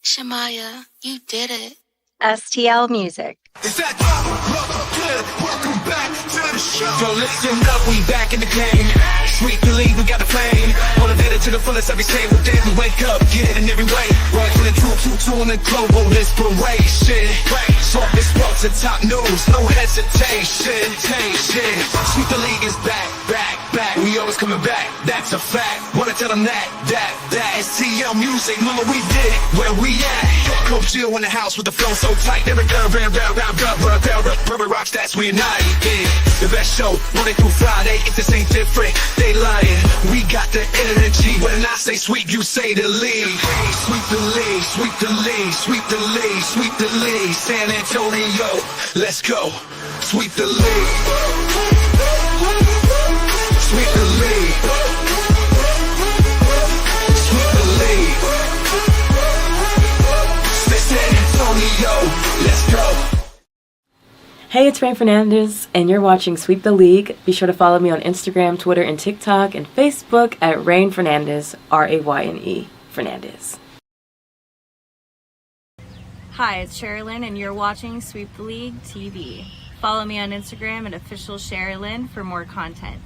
Shamaya, you did it. STL Music. Is that good? Welcome back to the show. So listen up, we back in the game. Sweep the league, we got the flame. Motivated to the fullest every single day. We wake up, get it in every way. Right from the 222 on the global inspiration. Talk this sports and top news, no hesitation. Sweep the league is back. We always coming back, that's a fact. Wanna tell them that STL Music, mama, we did it, where we at? Coach Jill in the house with the flow so tight. Every rock stats we unite. The best show, Monday through Friday. If this ain't different, they lying. We got the energy. When I say sweep, you say the league. Sweep the league, sweep the league, sweep the league, sweep the league. San Antonio, let's go. Sweep the league. Sweep the league. Sweep the league. San Antonio, let's go. Hey, it's Rain Fernandez, and you're watching Sweep the League. Be sure to follow me on Instagram, Twitter, and TikTok, and Facebook at Rain Fernandez, Rayne Fernandez. Hi, it's Sherilyn, and you're watching Sweep the League TV. Follow me on Instagram at official Sherilyn for more content.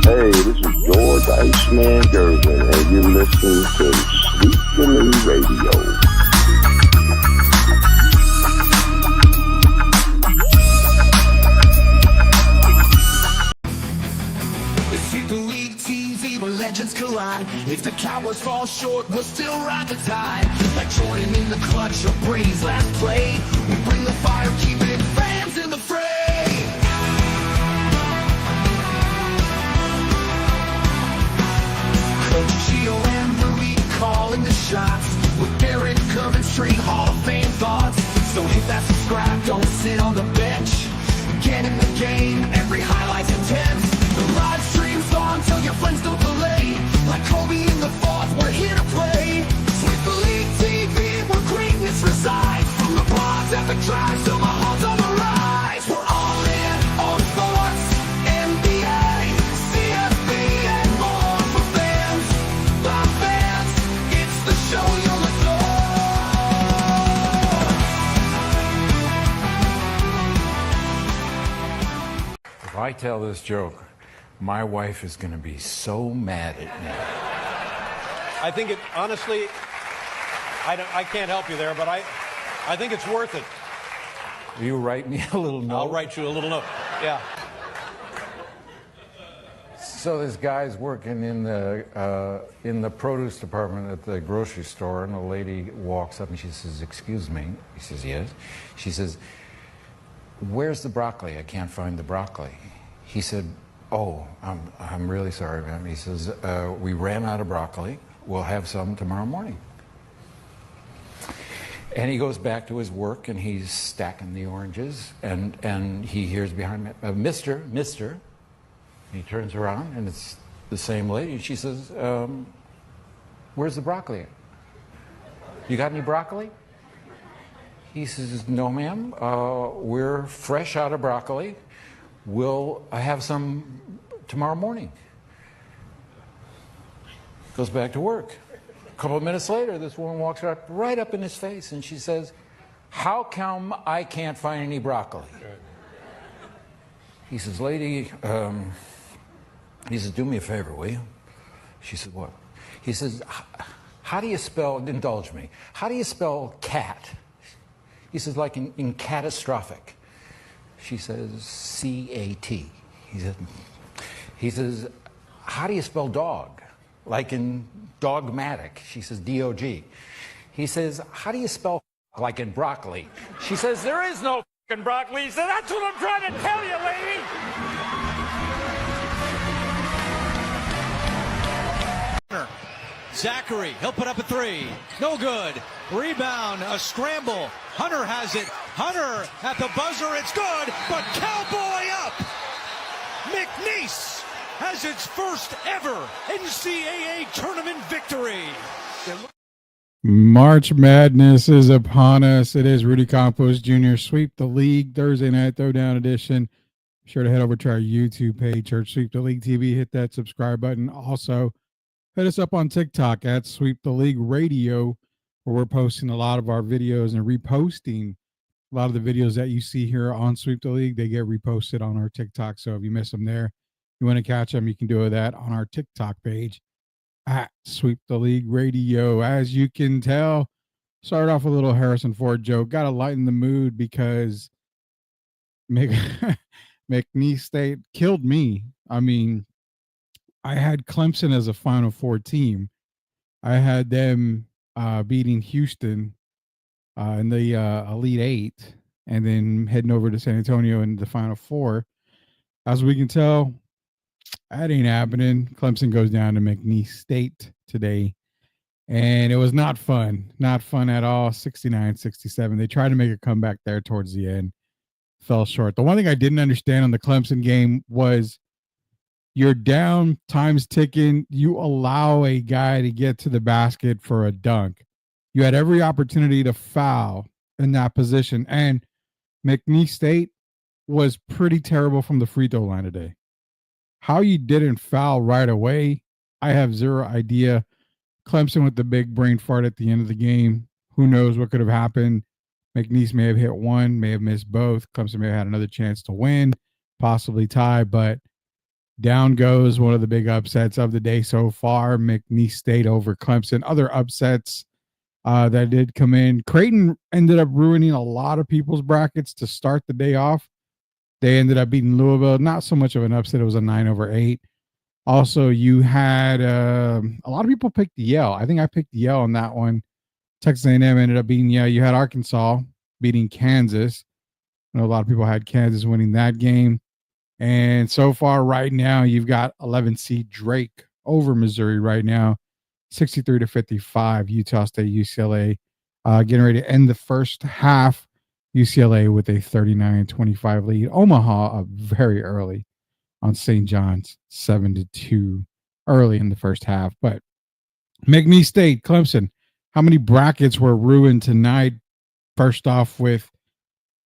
Hey, this is George Iceman Gervin, and you're listening to Sweep the League Radio. Sweep the league TV where legends collide. If the Cowboys fall short, we'll still ride the tide. Like Jordan in the clutch or Brady's last play, we bring the fire, keeping fans in the fray. Coach Gio and Rudy calling the shots with Derek Coventry, Hall of Fame thoughts. So hit that subscribe, don't sit on the bench. Get in the game, every highlight's intense. The live stream's on till your friends don't delay. Like Kobe in the fourth, we're here to play. Sweep the League TV, where greatness resides. From the blogs at the drives to my heart's on the rise. We're all in on sports, NBA, CFB, and more for fans. By fans, it's the show you'll adore. If I tell this joke, my wife is going to be so mad at me. I think it, honestly, I can't help you there, but I think it's worth it. Will you write me a little note? I'll write you a little note. Yeah. So this guy's working in the produce department at the grocery store, and a lady walks up and she says, "Excuse me." He says, "Yes." She says, "Where's the broccoli? I can't find the broccoli." He said, "Oh, I'm really sorry, ma'am." He says, "We ran out of broccoli. We'll have some tomorrow morning." And he goes back to his work, and he's stacking the oranges, and he hears behind him, Mister. And he turns around, and it's the same lady. She says, "Where's the broccoli? You got any broccoli?" He says, "No, ma'am. We're fresh out of broccoli. We'll have some tomorrow morning." Goes back to work. A couple of minutes later, this woman walks right up in his face, and she says, "How come I can't find any broccoli?" He says, "Lady," he says, "do me a favor, will you?" She said, "What?" He says, "How do you spell," indulge me, "how do you spell cat?" He says, "Like in catastrophic." She says, "C-A-T. He says, "How do you spell dog?" Like in dogmatic. She says, D-O-G. He says, "How do you spell like in broccoli?" She says, "There is no fucking broccoli." He said, "That's what I'm trying to tell you, lady." Zachary, he'll put up a three. No good. Rebound, a scramble. Hunter has it. Hunter at the buzzer, it's good, but Cowboy up. McNeese has its first ever NCAA tournament victory. March Madness is upon us. It is Rudy Campos Jr. Sweep the League Thursday night throwdown edition. Be sure to head over to our YouTube page, Church Sweep the League TV. Hit that subscribe button. Also, hit us up on TikTok at Sweep the League Radio, where we're posting a lot of our videos and reposting a lot of the videos that you see here on Sweep the League. They get reposted on our TikTok. So if you miss them there, you want to catch them, you can do that on our TikTok page at Sweep the League Radio. As you can tell, started off with a little Harrison Ford joke. Got to lighten the mood because McNeese State killed me. I mean, I had Clemson as a Final Four team. I had them beating Houston in the Elite Eight and then heading over to San Antonio in the Final Four. As we can tell, that ain't happening. Clemson goes down to McNeese State today, and it was not fun. Not fun at all. 69-67. They tried to make a comeback there towards the end. Fell short. The one thing I didn't understand on the Clemson game was you're down, time's ticking. You allow a guy to get to the basket for a dunk. You had every opportunity to foul in that position. And McNeese State was pretty terrible from the free throw line today. How you didn't foul right away, I have zero idea. Clemson with the big brain fart at the end of the game. Who knows what could have happened? McNeese may have hit one, may have missed both. Clemson may have had another chance to win, possibly tie, but down goes one of the big upsets of the day so far. McNeese State over Clemson. Other upsets that did come in. Creighton ended up ruining a lot of people's brackets to start the day off. They ended up beating Louisville. Not so much of an upset. It was a 9/8. Also, you had a lot of people picked Yale. I think I picked Yale on that one. Texas A&M ended up beating Yale. You had Arkansas beating Kansas. I know a lot of people had Kansas winning that game. And so far right now, you've got 11 seed Drake over Missouri right now, 63-55, Utah State, UCLA. Getting ready to end the first half, UCLA with a 39-25 lead. Omaha up very early on St. John's, 7-2 early in the first half. But McNeese State, Clemson, how many brackets were ruined tonight? First off with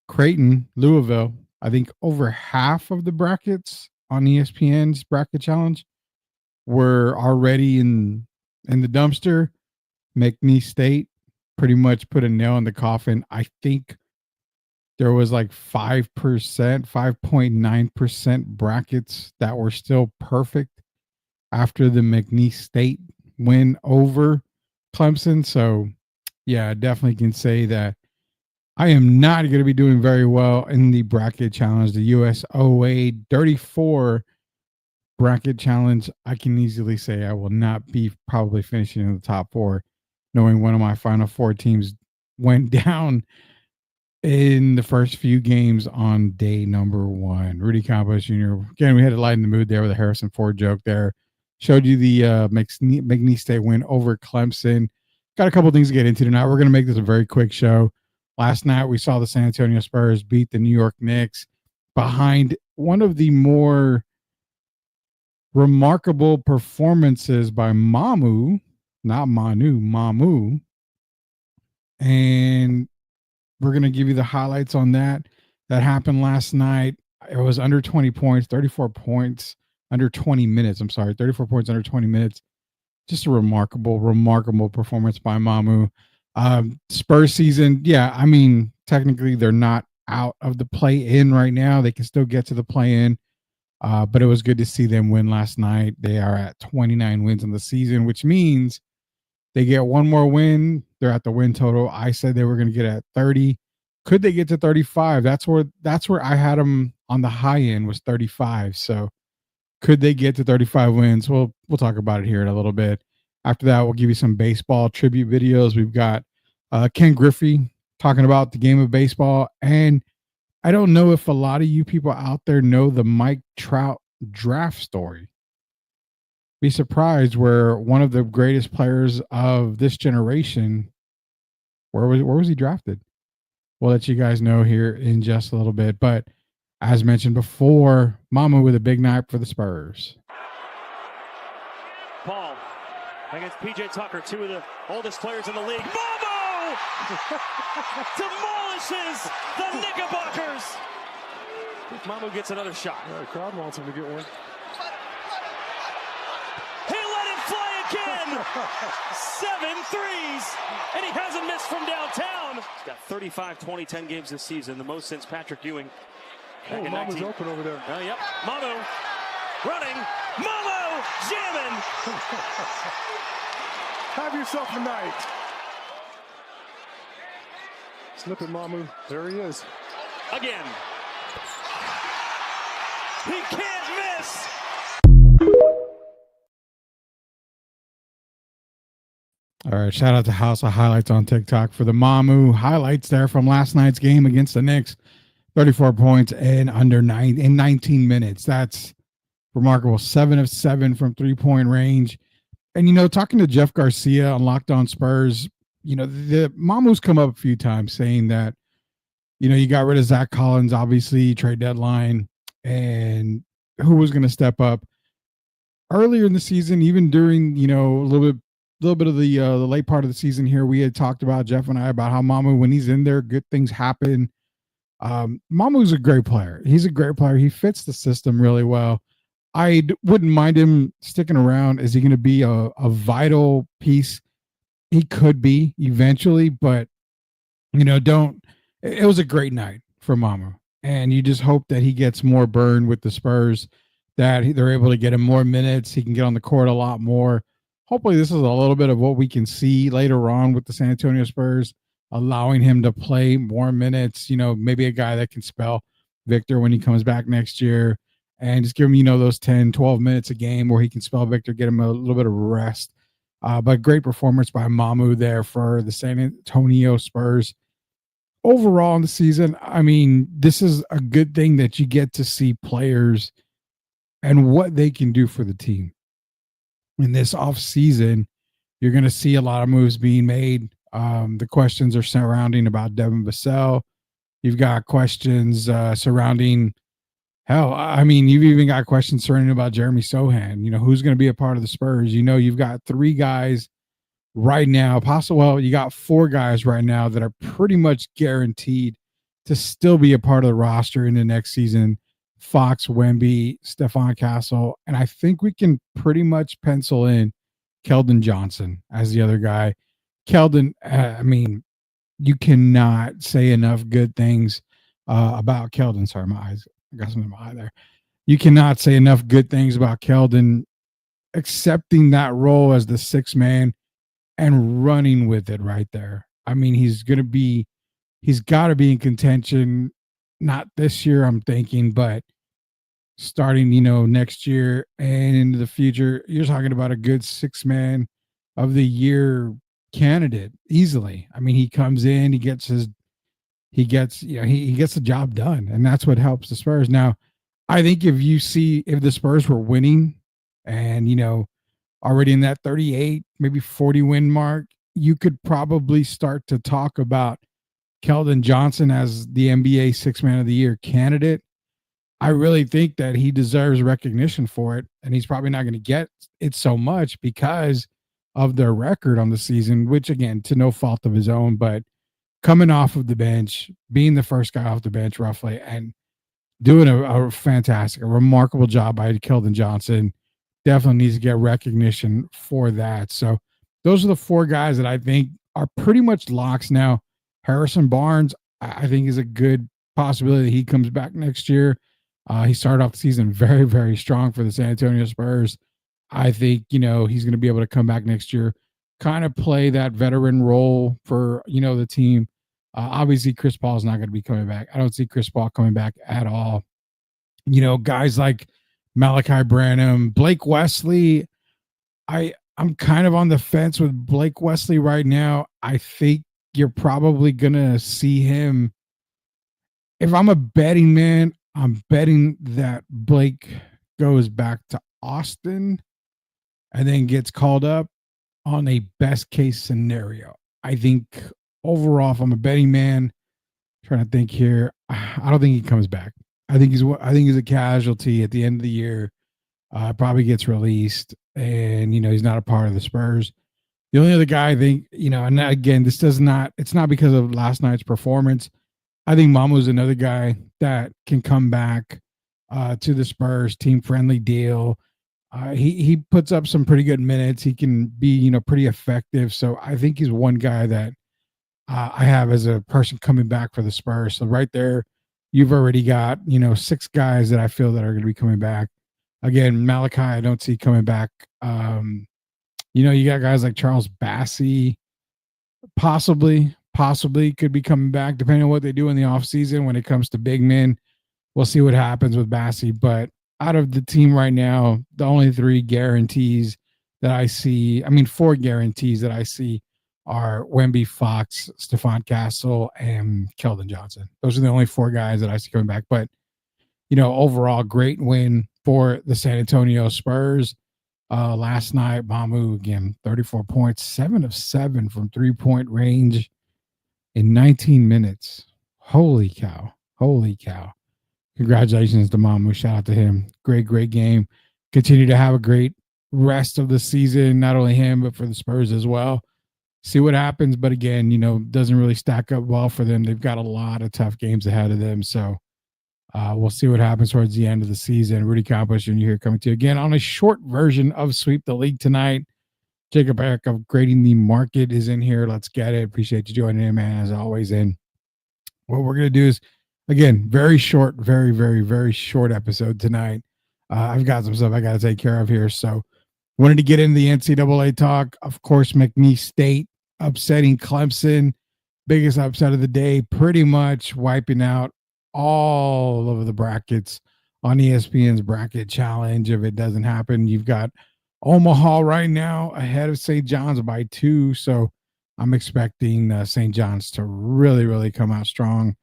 Creighton, Louisville. I think over half of the brackets on ESPN's bracket challenge were already in the dumpster. McNeese State pretty much put a nail in the coffin. I think there was like 5%, 5.9% brackets that were still perfect after the McNeese State win over Clemson. So, yeah, I definitely can say that I am not going to be doing very well in the bracket challenge, the USOA 34 bracket challenge. I can easily say I will not be probably finishing in the top four, knowing one of my Final Four teams went down in the first few games on day number one. Rudy Campos Jr. Again, we had to lighten the mood there with a Harrison Ford joke there. Showed you the McNeese State win over Clemson. Got a couple things to get into tonight. We're going to make this a very quick show. Last night, we saw the San Antonio Spurs beat the New York Knicks behind one of the more remarkable performances by Mamu, not Manu, Mamu. And we're going to give you the highlights on that. That happened last night. It was under 20 points, 34 points, under 20 minutes. 34 points under 20 minutes. Just a remarkable performance by Mamu. Spurs season, yeah, I mean, technically they're not out of the play-in right now. They can still get to the play-in, but it was good to see them win last night. They are at 29 wins in the season, which means they get one more win. They're at the win total. I said they were going to get at 30. Could they get to 35? That's where I had them on the high end, was 35. So could they get to 35 wins? We'll talk about it here in a little bit. After that, we'll give you some baseball tribute videos. We've got Ken Griffey talking about the game of baseball. And I don't know if a lot of you people out there know the Mike Trout draft story. Be surprised where one of the greatest players of this generation, where was he drafted? We'll let you guys know here in just a little bit. But as mentioned before, Mamu with a big night for the Spurs. Paul against PJ Tucker, two of the oldest players in the league. Mamu demolishes the Knickerbockers. Mamu gets another shot. The crowd wants him to get one. He let it fly again. 7 threes, and he hasn't missed from downtown. He's got 35 20-10 games this season, the most since Patrick Ewing. Mamu's open over there. Oh, yep. Mamu running. Mamu jamming. Have yourself a night. Slip it, Mamu. There he is. Again. He can't miss. All right, shout out to House of Highlights on TikTok for the Mamu highlights there from last night's game against the Knicks. 34 points in 19 minutes. That's remarkable. 7 of 7 from 3-point range. And, talking to Jeff Garcia on Locked On Spurs, the Mamu's come up a few times saying that, you got rid of Zach Collins, obviously, trade deadline, and who was going to step up earlier in the season, even during, a little bit of the late part of the season here. We had talked about, Jeff and I, about how Mamu, when he's in there, good things happen. Mamu's a great player. He's a great player. He fits the system really well. I wouldn't mind him sticking around. Is he going to be a vital piece? He could be eventually, but it was a great night for Mamu. And you just hope that he gets more burn with the Spurs, that they're able to get him more minutes. He can get on the court a lot more. Hopefully this is a little bit of what we can see later on with the San Antonio Spurs, allowing him to play more minutes, maybe a guy that can spell Victor when he comes back next year, and just give him, those 10, 12 minutes a game where he can spell Victor, get him a little bit of rest. But great performance by Mamu there for the San Antonio Spurs. Overall in the season, I mean, this is a good thing that you get to see players and what they can do for the team. In this offseason, you're going to see a lot of moves being made. The questions are surrounding about Devin Vassell. You've got questions surrounding, you've even got questions surrounding about Jeremy Sohan. Who's going to be a part of the Spurs? You've got 3 guys right now. You got 4 guys right now that are pretty much guaranteed to still be a part of the roster in the next season. Fox, Wemby, Stephon Castle, and I think we can pretty much pencil in Keldon Johnson as the other guy. Keldon, you cannot say enough good things about Keldon. Sorry, my eyes, I got something in my eye there. You cannot say enough good things about Keldon accepting that role as the 6th man and running with it right there. He's got to be in contention, not this year, I'm thinking, but starting, next year and into the future. You're talking about a good 6th man of the year candidate easily. He comes in, he gets the job done, and that's what helps the Spurs. Now, I think if the Spurs were winning and, already in that 38, maybe 40 win mark, you could probably start to talk about Keldon Johnson as the NBA 6th man of the year candidate. I really think that he deserves recognition for it, and he's probably not going to get it so much because of their record on the season, which, again, to no fault of his own, but coming off of the bench, being the first guy off the bench roughly, and doing a fantastic, a remarkable job by Keldon Johnson. Definitely needs to get recognition for that. So those are the 4 guys that I think are pretty much locks now. Harrison Barnes, I think, is a good possibility that he comes back next year. He started off the season very, very strong for the San Antonio Spurs. I think, he's going to be able to come back next year, kind of play that veteran role for, the team. Obviously, Chris Paul is not going to be coming back. I don't see Chris Paul coming back at all. Guys like Malachi Branham, Blake Wesley. I'm kind of on the fence with Blake Wesley right now. I think you're probably going to see him. If I'm a betting man, I'm betting that Blake goes back to Austin and then gets called up on a best case scenario. I think overall, if I'm a betting man, trying to think here, I don't think he comes back. I think he's a casualty at the end of the year. Probably gets released, and he's not a part of the Spurs. The only other guy I think, and again, it's not because of last night's performance. I think Mamu's another guy that can come back to the Spurs, team friendly deal. He puts up some pretty good minutes. He can be, pretty effective. So I think he's one guy that I have as a person coming back for the Spurs. So right there, you've already got, 6 guys that I feel that are going to be coming back. Again, Malachi, I don't see coming back. You got guys like Charles Bassey, possibly could be coming back, depending on what they do in the offseason when it comes to big men. We'll see what happens with Bassey. But out of the team right now, the only 3 guarantees that I see, 4 guarantees that I see are Wemby, Fox, Stephon Castle, and Keldon Johnson. Those are the only 4 guys that I see coming back. But, overall, great win for the San Antonio Spurs. Last night, Mamu, again, 34 points, 7 of 7 from 3-point range in 19 minutes. Holy cow. Congratulations to Mamu. Shout out to him. Great game. Continue to have a great rest of the season, not only him, but for the Spurs as well. See what happens. But again, doesn't really stack up well for them. They've got a lot of tough games ahead of them. So we'll see what happens towards the end of the season. Rudy Campos Jr. here coming to you again on a short version of Sweep the League tonight. Jacob Eric of Grading the Market is in here. Let's get it. Appreciate you joining in, man, as always. And what we're going to do is, again, very short, very, very, very short episode tonight. I've got some stuff I got to take care of here. So wanted to get into the NCAA talk. Of course, McNeese State upsetting Clemson. Biggest upset of the day, pretty much wiping out all of the brackets on ESPN's bracket challenge. If it doesn't happen, you've got Omaha right now ahead of St. John's by 2. So I'm expecting St. John's to really, really come out strong.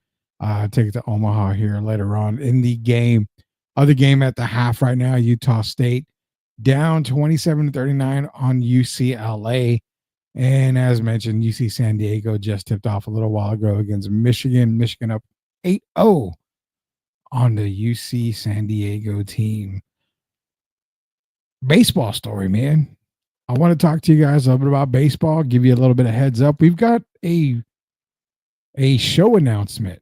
Take it to Omaha here later on in the game. Other game at the half right now, Utah State down 27-39 on UCLA. And as mentioned, UC San Diego just tipped off a little while ago against Michigan. Michigan up 8-0 on the UC San Diego team. Baseball story, man. I want to talk to you guys a little bit about baseball, give you a little bit of heads up. We've got a show announcement.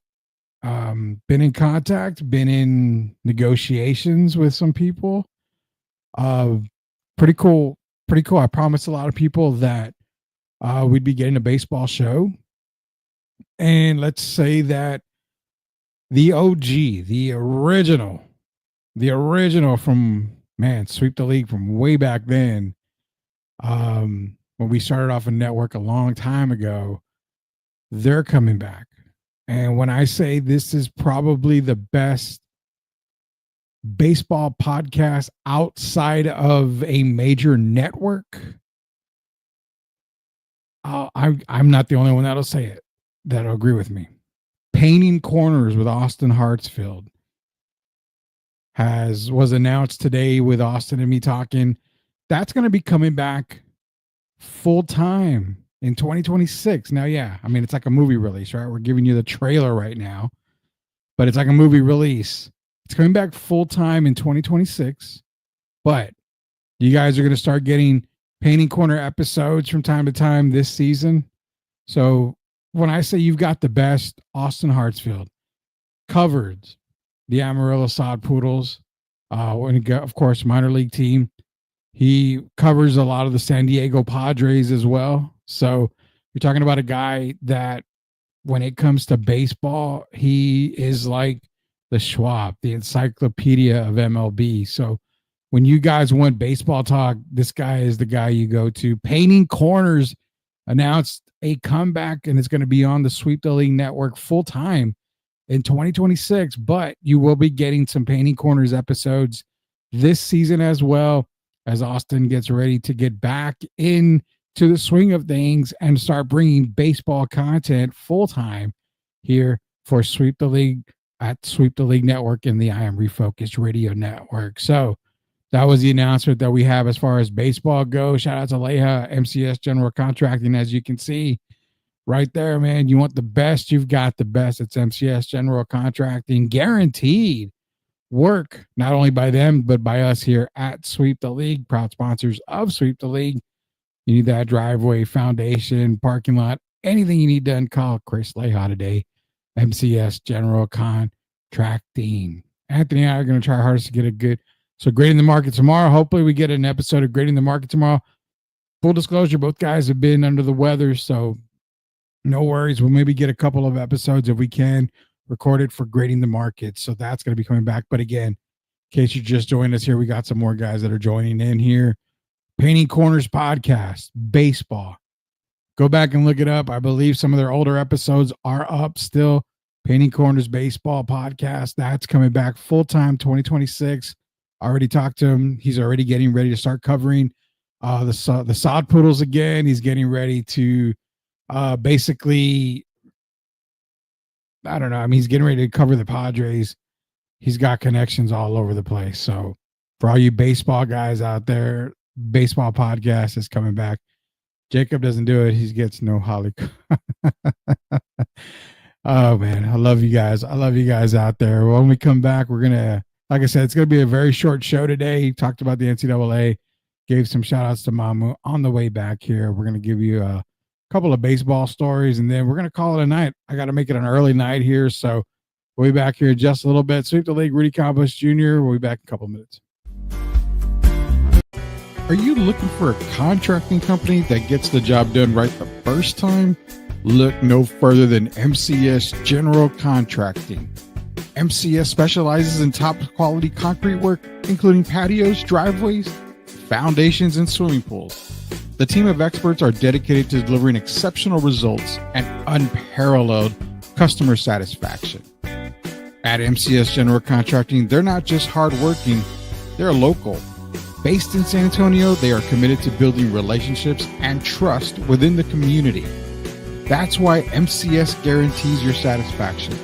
Been in contact, been in negotiations with some people. Pretty cool. I promised a lot of people that we'd be getting a baseball show. And let's say that the OG, the original from, Sweep the League from way back then, when we started off a network a long time ago, they're coming back. And when I say this is probably the best baseball podcast outside of a major network, I'm not the only one that'll say it, that'll agree with me. Painting Corners with Austin Hartsfield was announced today with Austin and me talking. That's going to be coming back full time in 2026. Now, yeah, it's like a movie release, right? We're giving you the trailer right now, but it's like a movie release. It's coming back full time in 2026, but you guys are going to start getting Painting Corner episodes from time to time this season. So when I say you've got the best, Austin Hartsfield covered the Amarillo Sod Poodles, of course, minor league team. He covers a lot of the San Diego Padres as well. So you're talking about a guy that when it comes to baseball, he is like the Schwab, the encyclopedia of MLB. So when you guys want baseball talk, this guy is the guy you go to. Painting Corners announced a comeback, and it's going to be on the Sweep the League network full time in 2026, but you will be getting some Painting Corners episodes this season as well, as Austin gets ready to get back into the swing of things and start bringing baseball content full time here for Sweep the League at Sweep the League Network and the I Am Refocused Radio Network. So that was the announcement that we have as far as baseball goes. Shout out to Leha, MCS General Contracting. As you can see right there, man, you want the best, you've got the best. It's MCS General Contracting. Guaranteed work, not only by them, but by us here at Sweep the League, proud sponsors of Sweep the League. You need that driveway, foundation, parking lot, anything you need done, call Chris Leha today. MCS General Contracting. Anthony and I are going to try our hardest to get a good. So grading the market tomorrow. Hopefully we get an episode of grading the market tomorrow. Full disclosure, both guys have been under the weather, so no worries. We'll maybe get a couple of episodes if we can record it for grading the market. So that's going to be coming back. But again, in case you just joined us here, we got some more guys that are joining in here. Painting Corners podcast, baseball. Go back and look it up. I believe some of their older episodes are up still. Painting Corners baseball podcast. That's coming back full-time 2026. I already talked to him. He's already getting ready to start covering the Sod Poodles again. He's getting ready to basically, I don't know. I mean, he's getting ready to cover the Padres. He's got connections all over the place. So for all you baseball guys out there, baseball podcast is coming back. Jacob doesn't do it. He gets no Holly. Oh, man. I love you guys. I love you guys out there. When we come back, we're going to, like I said, it's going to be a very short show today. He talked about the NCAA, gave some shout outs to Mamu. On the way back here, we're going to give you a couple of baseball stories, and then we're going to call it a night. I got to make it an early night here. So we'll be back here in just a little bit. Sweep the League, Rudy Campos Jr. We'll be back in a couple of minutes. Are you looking for a contracting company that gets the job done right the first time? Look no further than MCS General Contracting. MCS specializes in top quality concrete work, including patios, driveways, foundations, and swimming pools. The team of experts are dedicated to delivering exceptional results and unparalleled customer satisfaction. At MCS General Contracting, they're not just hardworking, they're local. Based in San Antonio, they are committed to building relationships and trust within the community. That's why MCS guarantees your satisfaction.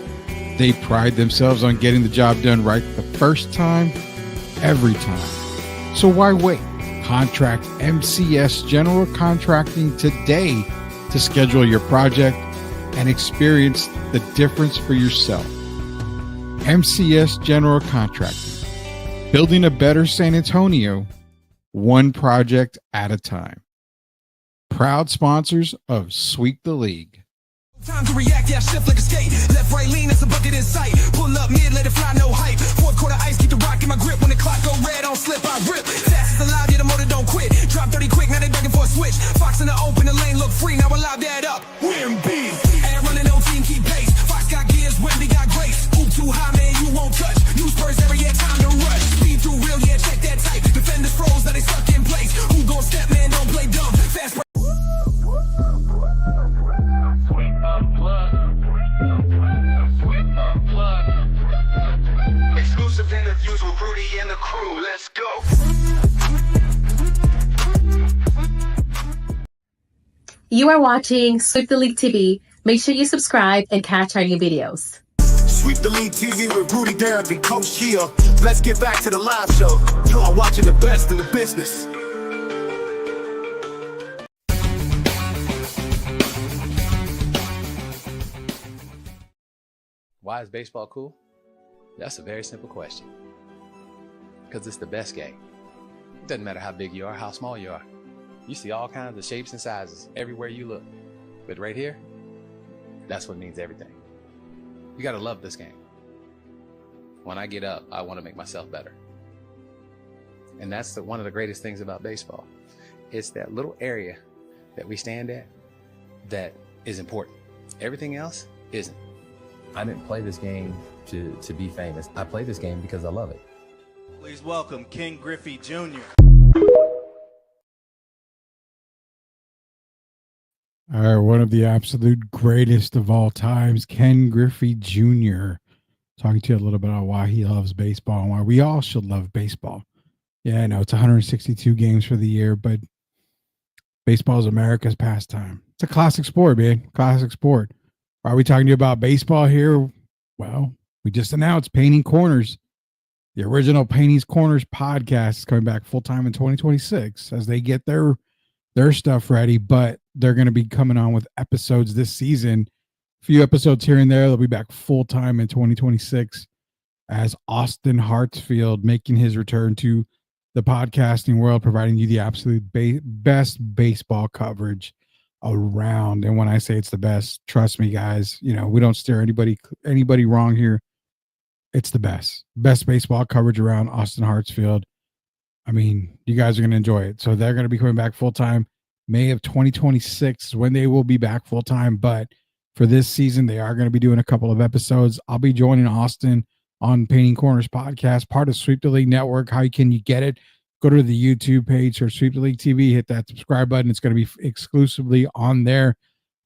They pride themselves on getting the job done right the first time, every time. So why wait? Contract MCS General Contracting today to schedule your project and experience the difference for yourself. MCS General Contracting. Building a better San Antonio, one project at a time. Proud sponsors of Sweep the League. Time to react, yeah, shift like a skate. Left, right, lean, it's a bucket in sight. Pull up mid, let it fly, no hype. Fourth quarter ice, keep the rock in my grip. When the clock go red, don't slip, I rip. Fast as alive, yeah, the motor don't quit. Drop 30 quick, now they begging for a switch. Fox in the open, the lane look free, now allow that up. Win B. And running no team, keep pace. Fox got gears, Wemby got grace. Hoop too high, man, you won't touch. New Spurs every year, time to rush. Speed through real, yeah, check that type. Defenders froze, now they stuck in place. Who gon' step, man, don't play dumb. Fast break. Exclusive interviews with Rudy and the crew. Let's go. You are watching Sweep the League TV. Make sure you subscribe and catch our new videos. Sweep the League TV with Rudy, Derek, and Coach Kia. Let's get back to the live show. You are watching the best in the business. Why is baseball cool? That's a very simple question. Because it's the best game. It doesn't matter how big you are, how small you are. You see all kinds of shapes and sizes everywhere you look. But right here, that's what means everything. You gotta love this game. When I get up, I want to make myself better. And that's one of the greatest things about baseball. It's that little area that we stand at that is important. Everything else isn't. I didn't play this game to be famous. I play this game because I love it. Please welcome Ken Griffey Jr. All right, one of the absolute greatest of all times, Ken Griffey Jr. Talking to you a little bit about why he loves baseball and why we all should love baseball. Yeah, I know it's 162 games for the year, but baseball is America's pastime. It's a classic sport, man. Classic sport. Are we talking to you about baseball here? Well, we just announced Painting Corners. The original Painting Corners podcast is coming back full-time in 2026 as they get their stuff ready, but they're going to be coming on with episodes this season. A few episodes here and there. They'll be back full-time in 2026 as Austin Hartsfield making his return to the podcasting world, providing you the absolute best baseball coverage around. And when I say it's the best, trust me, guys, we don't steer anybody wrong here. It's the best baseball coverage around Austin Hartsfield. I mean, you guys are going to enjoy it. So they're going to be coming back full time. May of 2026 is when they will be back full time. But for this season, they are going to be doing a couple of episodes. I'll be joining Austin on Painting Corners podcast, part of Sweep the League Network. How can you get it? Go to the YouTube page or Sweep the League TV, hit that subscribe button. It's going to be exclusively on there,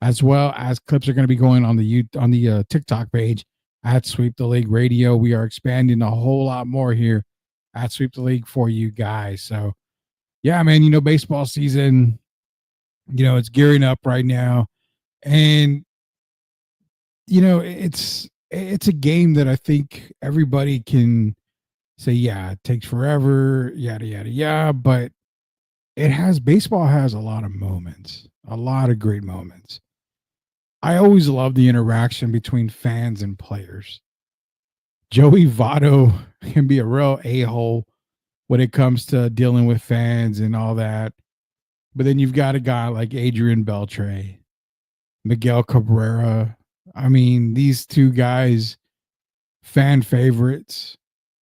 as well as clips are going to be going on the TikTok page at Sweep the League Radio. We are expanding a whole lot more here at Sweep the League for you guys. So yeah, man, baseball season, it's gearing up right now. And, it's a game that I think everybody can say, yeah, it takes forever, yada, yada, yada. But baseball has a lot of moments, a lot of great moments. I always love the interaction between fans and players. Joey Votto can be a real a-hole when it comes to dealing with fans and all that. But then you've got a guy like Adrian Beltre, Miguel Cabrera. I mean, these two guys, fan favorites,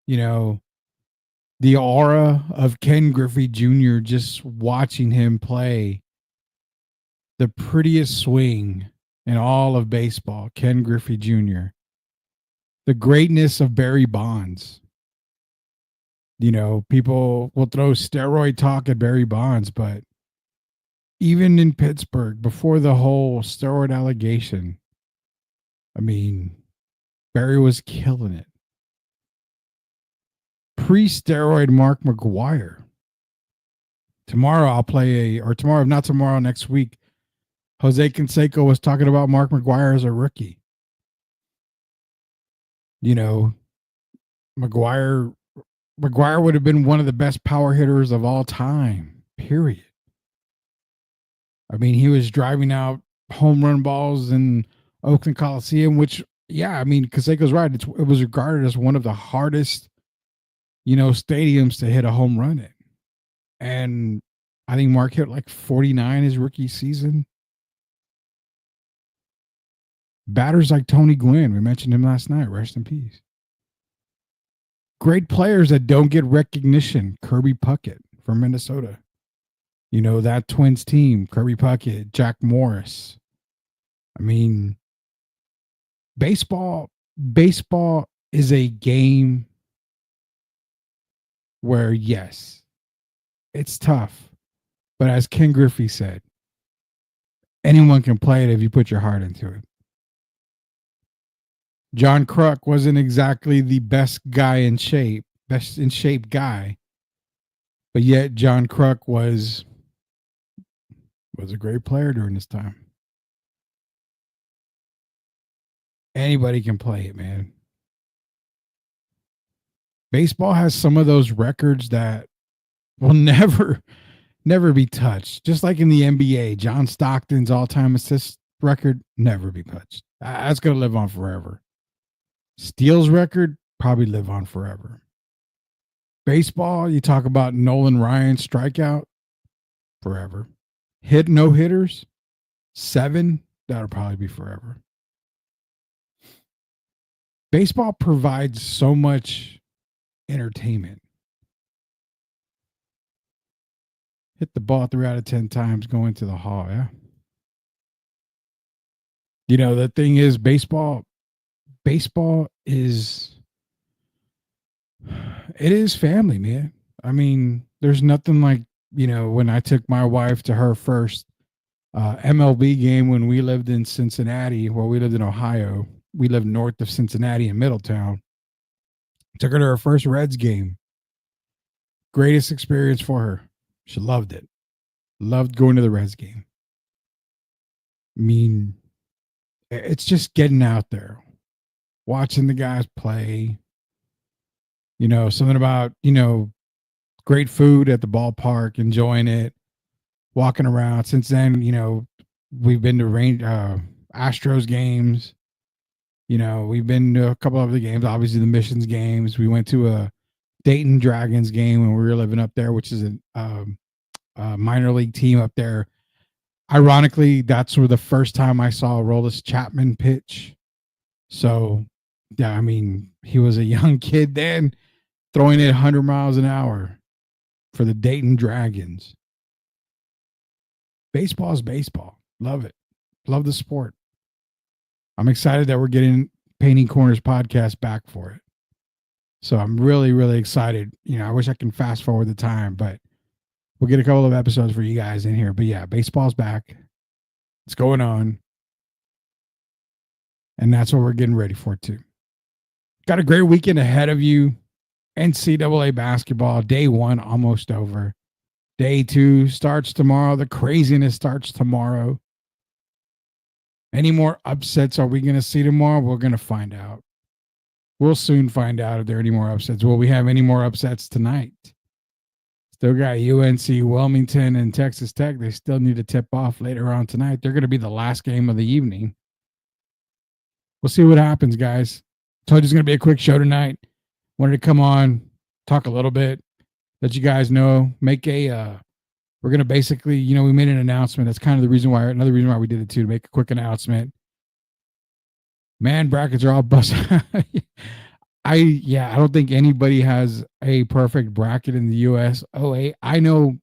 the aura of Ken Griffey Jr., just watching him play the prettiest swing in all of baseball, Ken Griffey Jr., the greatness of Barry Bonds. People will throw steroid talk at Barry Bonds, but even in Pittsburgh, before the whole steroid allegation, I mean, Barry was killing it. Pre-steroid Mark McGwire. Next week, Jose Canseco was talking about Mark McGwire as a rookie. McGwire would have been one of the best power hitters of all time, period. I mean, he was driving out home run balls in Oakland Coliseum, which, yeah, I mean, Canseco's right. It was regarded as one of the hardest, stadiums to hit a home run in. And I think Mark hit like 49 his rookie season. Batters like Tony Gwynn, we mentioned him last night, rest in peace. Great players that don't get recognition, Kirby Puckett from Minnesota. That Twins team, Kirby Puckett, Jack Morris. I mean, baseball is a game where, yes, it's tough. But as Ken Griffey said, anyone can play it if you put your heart into it. John Kruk wasn't exactly the best in shape guy, but yet John Kruk was a great player during this time. Anybody can play it, man. Baseball has some of those records that will never be touched. Just like in the NBA, John Stockton's all-time assist record, never be touched. That's going to live on forever. Steals record, probably live on forever. Baseball, you talk about Nolan Ryan's strikeout, forever. No-hitters, 7, that'll probably be forever. Baseball provides so much entertainment. Hit the ball 3 out of 10 times going to the hall, yeah. The thing is, baseball is family, man. I mean, there's nothing like, when I took my wife to her first MLB game when we lived in Cincinnati, we lived in Ohio. We lived north of Cincinnati in Middletown. Took her to her first Reds game. Greatest experience for her. She loved it. Loved going to the Reds game. I mean, it's just getting out there, watching the guys play. Something about, great food at the ballpark, enjoying it, walking around. Since then, we've been to Astros games. We've been to a couple of the games, obviously the Missions games. We went to a Dayton Dragons game when we were living up there, which is a minor league team up there. Ironically, that's where the first time I saw Aroldis Chapman pitch. So, yeah, I mean, he was a young kid then, throwing it 100 miles an hour for the Dayton Dragons. Baseball is baseball. Love it. Love the sport. I'm excited that we're getting Painting Corners podcast back for it. So I'm really, really excited. You know, I wish I can fast forward the time, but we'll get a couple of episodes for you guys in here. But yeah, baseball's back. It's going on. And that's what we're getting ready for too. Got a great weekend ahead of you. NCAA basketball, day 1 almost over. Day 2 starts tomorrow. The craziness starts tomorrow. Any more upsets are we going to see tomorrow? We're going to find out. We'll soon find out if there are any more upsets. Will we have any more upsets tonight? Still got UNC, Wilmington, and Texas Tech. They still need to tip off later on tonight. They're going to be the last game of the evening. We'll see what happens, guys. Told you it's going to be a quick show tonight. Wanted to come on, talk a little bit, let you guys know, make a, we're going to basically, you know, we made an announcement. That's kind of the reason why, another reason why we did it too, to make a quick announcement. Man, brackets are all busted. I don't think anybody has a perfect bracket in the US. I know.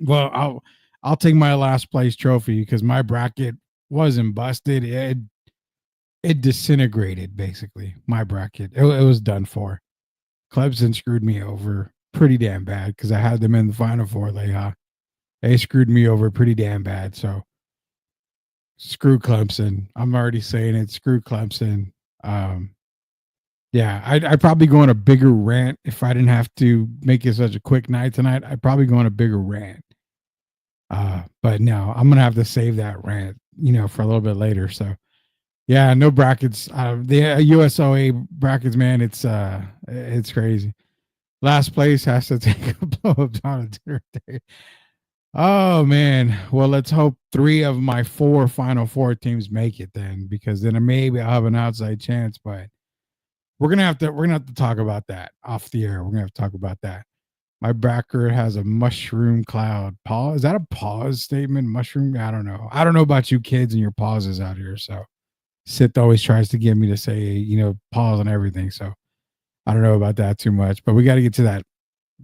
Well, I'll take my last place trophy because my bracket wasn't busted. It disintegrated, basically. My bracket. It was done for. Clemson screwed me over pretty damn bad because I had them in the Final Four. They screwed me over pretty damn bad. So screw Clemson. I'm already saying it. Screw Clemson. Yeah, I'd probably go on a bigger rant if I didn't have to make it such a quick night tonight. I'd probably go on a bigger rant. But no, I'm gonna have to save that rant, you know, for a little bit later. So yeah, no brackets. The USOA brackets, man, it's crazy. Last place has to take a blow up on a dinner date. Oh man. Well, let's hope 3 of my 4 Final Four teams make it then, because then maybe I'll have an outside chance. But we're gonna have to talk about that off the air. We're gonna have to talk about that. My bracket has a mushroom cloud. Pause. Is that a pause statement? Mushroom? I don't know. I don't know about you kids and your pauses out here. So Sith always tries to get me to say, you know, pause on everything. So I don't know about that too much. But we got to get to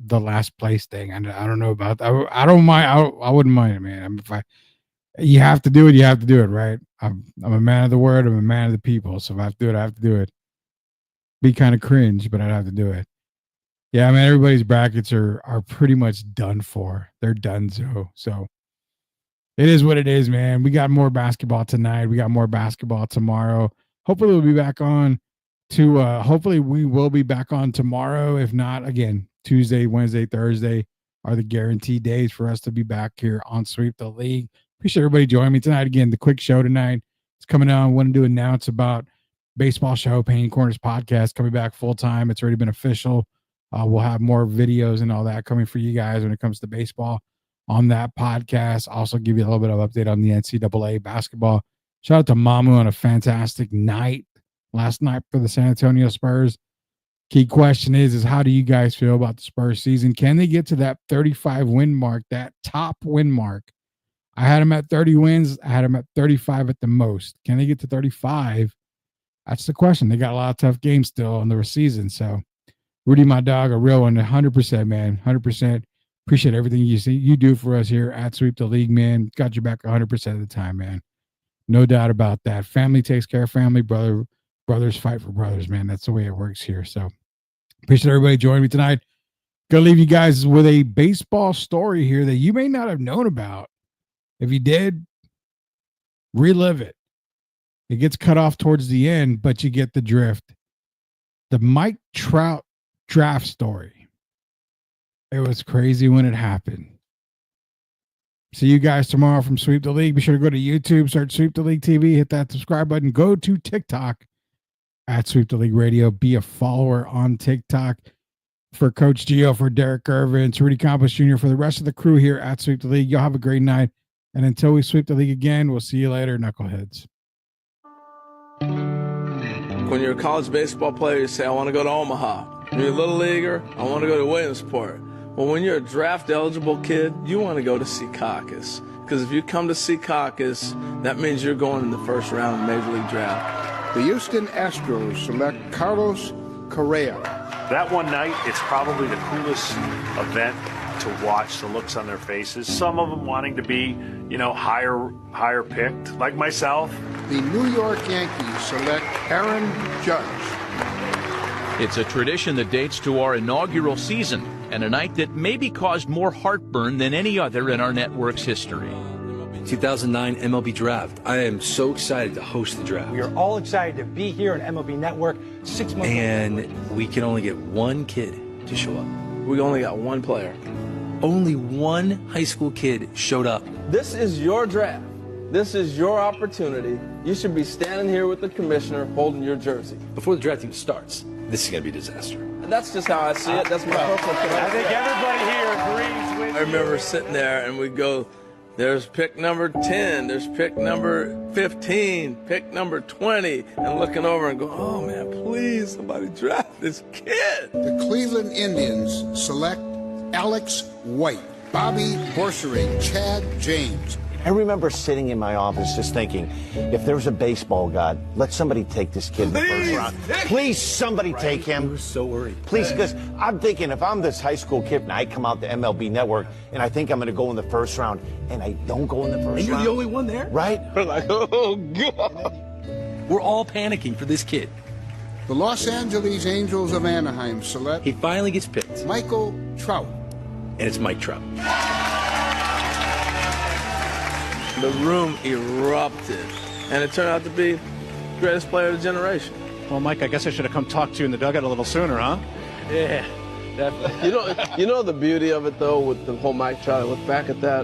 the last place thing. I don't know about that. I don't mind. I wouldn't mind it, man. You have to do it. You have to do it, right? I'm a man of the word. I'm a man of the people. So if I have to do it, I have to do it. Be kind of cringe, but I'd have to do it. Yeah, man, everybody's brackets are pretty much done for. They're done, so it is what it is, man. We got more basketball tonight. We got more basketball tomorrow. Hopefully we'll be back on hopefully we will be back on tomorrow. If not, again, Tuesday, Wednesday, Thursday are the guaranteed days for us to be back here on Sweep the League. Appreciate everybody joining me tonight. Again, the quick show tonight is coming out. I wanted to announce about baseball show, Painting Corners podcast, coming back full time. It's already been official. We'll have more videos and all that coming for you guys when it comes to baseball on that podcast. Also give you a little bit of update on the NCAA basketball. Shout out to Mamu on a fantastic night last night for the San Antonio Spurs. Key question is how do you guys feel about the Spurs season? Can they get to that 35 win mark, that top win mark? I had them at 30 wins. I had them at 35 at the most. Can they get to 35? That's the question. They got a lot of tough games still in the season. So Rudy, my dog, a real one, 100%, man, 100%. Appreciate everything you do for us here at Sweep the League, man. Got your back 100% of the time, man. No doubt about that. Family takes care of family. Brothers fight for brothers, man. That's the way it works here. So appreciate everybody joining me tonight. Gonna leave you guys with a baseball story here that you may not have known about. If you did, relive it. It gets cut off towards the end, but you get the drift. The Mike Trout Draft Story. It was crazy when it happened. See you guys tomorrow from Sweep the League. Be sure to go to YouTube, search Sweep the League TV, hit that subscribe button. Go to TikTok at Sweep the League Radio. Be a follower on TikTok. For Coach Gio, for Derek Irvin, to Rudy Campos Jr., for the rest of the crew here at Sweep the League. Y'all have a great night. And until we sweep the league again, we'll see you later, knuckleheads. When you're a college baseball player, you say, I want to go to Omaha. When you're a little leaguer, I want to go to Williamsport. Well, when you're a draft-eligible kid, you want to go to Secaucus. Because if you come to see caucus, that means you're going in the first round of Major League Draft. The Houston Astros select Carlos Correa. That one night, it's probably the coolest event to watch, the looks on their faces. Some of them wanting to be, higher picked, like myself. The New York Yankees select Aaron Judge. It's a tradition that dates to our inaugural season, and a night that maybe caused more heartburn than any other in our network's history. 2009 MLB Draft. I am so excited to host the draft. We are all excited to be here on MLB Network 6 months And we can only get one kid to show up. We only got one player. Only one high school kid showed up. This is your draft. This is your opportunity. You should be standing here with the commissioner holding your jersey. Before the draft even starts, this is going to be a disaster. And that's just how I see it. That's my personal opinion. I think everybody here agrees with I remember sitting there and we'd go, there's pick number 10, there's pick number 15, pick number 20, and looking over and go, oh man, please, somebody draft this kid. The Cleveland Indians select Alex White, Bobby Borsering, Chad James. I remember sitting in my office just thinking, if there was a baseball god, let somebody take this kid in the first round. Please, somebody take him. We were so worried. Please, because I'm thinking if I'm this high school kid and I come out to MLB Network and I think I'm going to go in the first round and I don't go in the first round. And you're the only one there? Right? We're like, oh, God. We're all panicking for this kid. The Los Angeles Angels of Anaheim select He finally gets picked. Michael Trout. And it's Mike Trout. The room erupted, and it turned out to be the greatest player of the generation. Well, Mike, I guess I should have come talk to you in the dugout a little sooner, huh? Yeah, definitely. You know the beauty of it, though, with the whole Mike Trout, I look back at that,